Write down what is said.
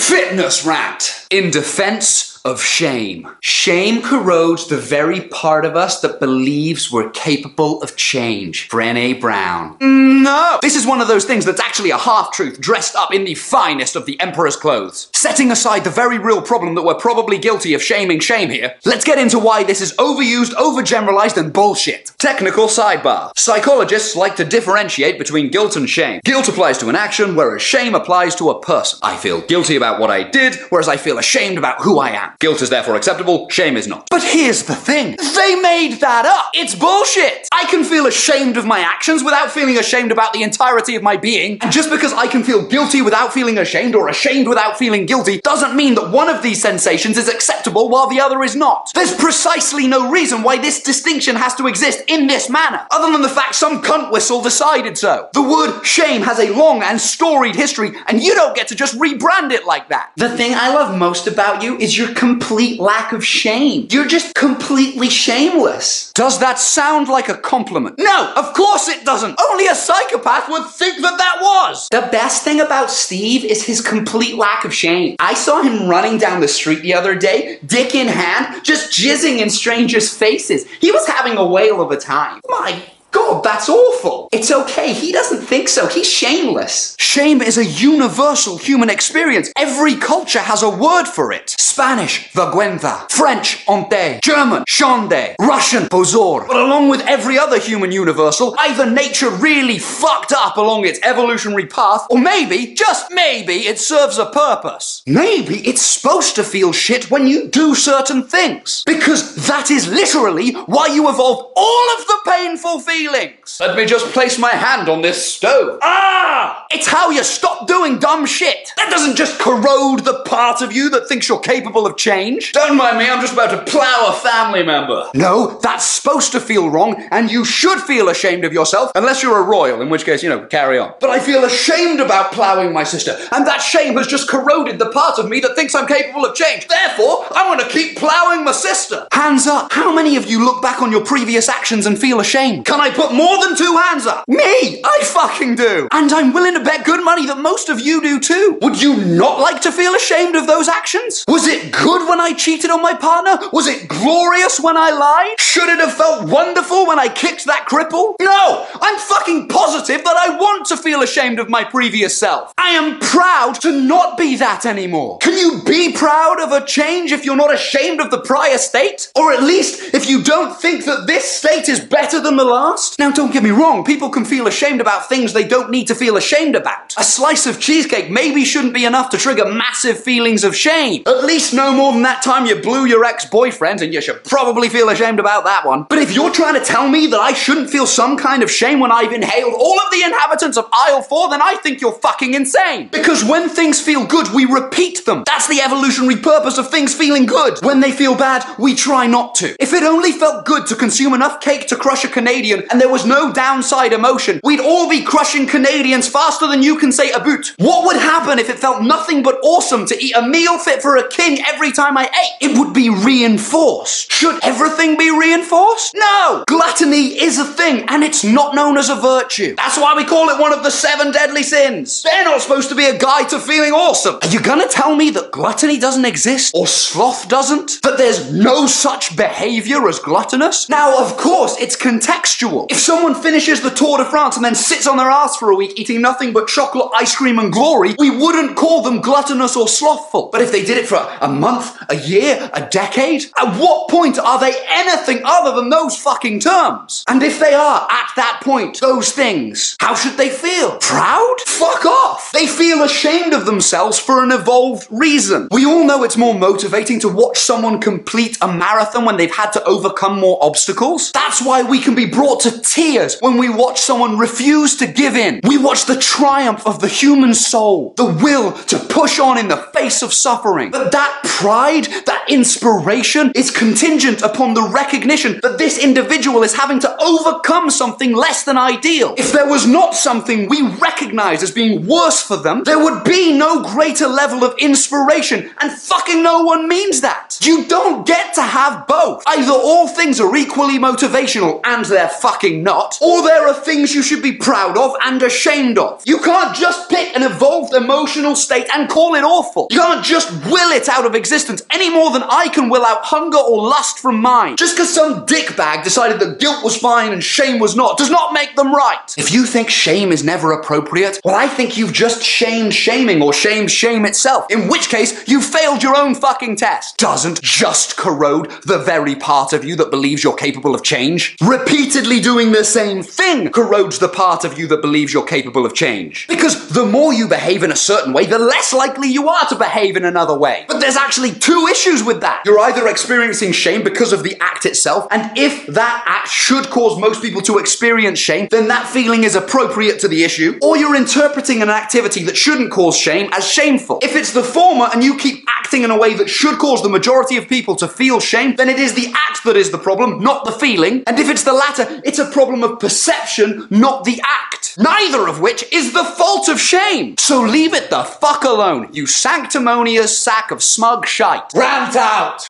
Fitness rant. In defense of shame. Shame corrodes the very part of us that believes we're capable of change. Brené Brown. No! This is one of those things that's actually a half-truth dressed up in the finest of the emperor's clothes. Setting aside the very real problem that we're probably guilty of shaming shame here, let's get into why this is overused, overgeneralized, and bullshit. Technical sidebar. Psychologists like to differentiate between guilt and shame. Guilt applies to an action, whereas shame applies to a person. I feel guilty about what I did, whereas I feel ashamed about who I am. Guilt is therefore acceptable, shame is not. But here's the thing. They made that up. It's bullshit. I can feel ashamed of my actions without feeling ashamed about the entirety of my being. And just because I can feel guilty without feeling ashamed or ashamed without feeling guilty doesn't mean that one of these sensations is acceptable while the other is not. There's precisely no reason why this distinction has to exist in this manner, other than the fact some cunt whistle decided so. The word shame has a long and storied history, and you don't get to just rebrand it like that. The thing I love most about you is your complete lack of shame. You're just completely shameless. Does that sound like a compliment? No, of course it doesn't. Only a psychopath would think that that was. The best thing about Steve is his complete lack of shame. I saw him running down the street the other day, dick in hand, just jizzing in strangers' faces. He was having a whale of a time. My God, that's awful. It's okay, he doesn't think so. He's shameless. Shame is a universal human experience. Every culture has a word for it. Spanish, vergüenza. French, honte. German, schande. Russian, pozor. But along with every other human universal, either nature really fucked up along its evolutionary path, or maybe, just maybe, it serves a purpose. Maybe it's supposed to feel shit when you do certain things. Because that is literally why you evolved all of the painful feelings. Let me just place my hand on this stove. Ah! It's how you stop doing dumb shit. That doesn't just corrode the part of you that thinks you're capable of change. Don't mind me, I'm just about to plow a family member. No, that's supposed to feel wrong, and you should feel ashamed of yourself, unless you're a royal, in which case, carry on. But I feel ashamed about plowing my sister, and that shame has just corroded the part of me that thinks I'm capable of change. Therefore, I want to keep plowing my sister. Hands up. How many of you look back on your previous actions and feel ashamed? Can I put more than 2 hands up? Me! I fucking do! And I'm willing to bet good money that most of you do too. Would you not like to feel ashamed of those actions? Was it good when I cheated on my partner? Was it glorious when I lied? Should it have felt wonderful when I kicked that cripple? No! I'm fucking positive that I want to feel ashamed of my previous self. I am proud to not be that anymore. Can you be proud of a change if you're not ashamed of the prior state? Or at least if you don't think that this state is better than the last? Now don't get me wrong, people can feel ashamed about things they don't need to feel ashamed about. A slice of cheesecake maybe shouldn't be enough to trigger massive feelings of shame. At least no more than that time you blew your ex-boyfriend, and you should probably feel ashamed about that one. But if you're trying to tell me that I shouldn't feel some kind of shame when I've inhaled all of the inhabitants of aisle 4, then I think you're fucking insane. Because when things feel good, we repeat them. That's the evolutionary purpose of things feeling good. When they feel bad, we try not to. If it only felt good to consume enough cake to crush a Canadian, and there was no downside emotion, we'd all be crushing Canadians faster than you can say a boot. What would happen if it felt nothing but awesome to eat a meal fit for a king every time I ate? It would be reinforced. Should everything be reinforced? No! Gluttony is a thing, and it's not known as a virtue. That's why we call it one of the 7 deadly sins. They're not supposed to be a guide to feeling awesome. Are you gonna tell me that gluttony doesn't exist? Or sloth doesn't? That there's no such behaviour as gluttonous? Now, of course, it's contextual. If someone finishes the Tour de France and then sits on their ass for a week eating nothing but chocolate, ice cream and glory, we wouldn't call them gluttonous or slothful. But if they did it for a month, a year, a decade, at what point are they anything other than those fucking terms? And if they are, at that point, those things, how should they feel? Proud? Fuck off! They feel ashamed of themselves for an evolved reason. We all know it's more motivating to watch someone complete a marathon when they've had to overcome more obstacles. That's why we can be brought to tears when we watch someone refuse to give in. We watch the triumph of the human soul, the will to push on in the face of suffering. But that pride, that inspiration, is contingent upon the recognition that this individual is having to overcome something less than ideal. If there was not something we recognize as being worse for them, there would be no greater level of inspiration, and fucking no one means that. You don't get to have both. Either all things are equally motivational and they're fucking fucking not. Or there are things you should be proud of and ashamed of. You can't just pick an evolved emotional state and call it awful. You can't just will it out of existence any more than I can will out hunger or lust from mine. Just because some dickbag decided that guilt was fine and shame was not, does not make them right. If you think shame is never appropriate, well, I think you've just shamed shaming or shamed shame itself. In which case, you failed your own fucking test. Doesn't just corrode the very part of you that believes you're capable of change. Repeatedly doing the same thing corrodes the part of you that believes you're capable of change. Because the more you behave in a certain way, the less likely you are to behave in another way. But there's actually two issues with that. You're either experiencing shame because of the act itself, and if that act should cause most people to experience shame, then that feeling is appropriate to the issue, or you're interpreting an activity that shouldn't cause shame as shameful. If it's the former and you keep acting in a way that should cause the majority of people to feel shame, then it is the act that is the problem, not the feeling. And if it's the latter, it's a problem of perception, not the act. Neither of which is the fault of shame. So leave it the fuck alone, you sanctimonious sack of smug shite. Rant out!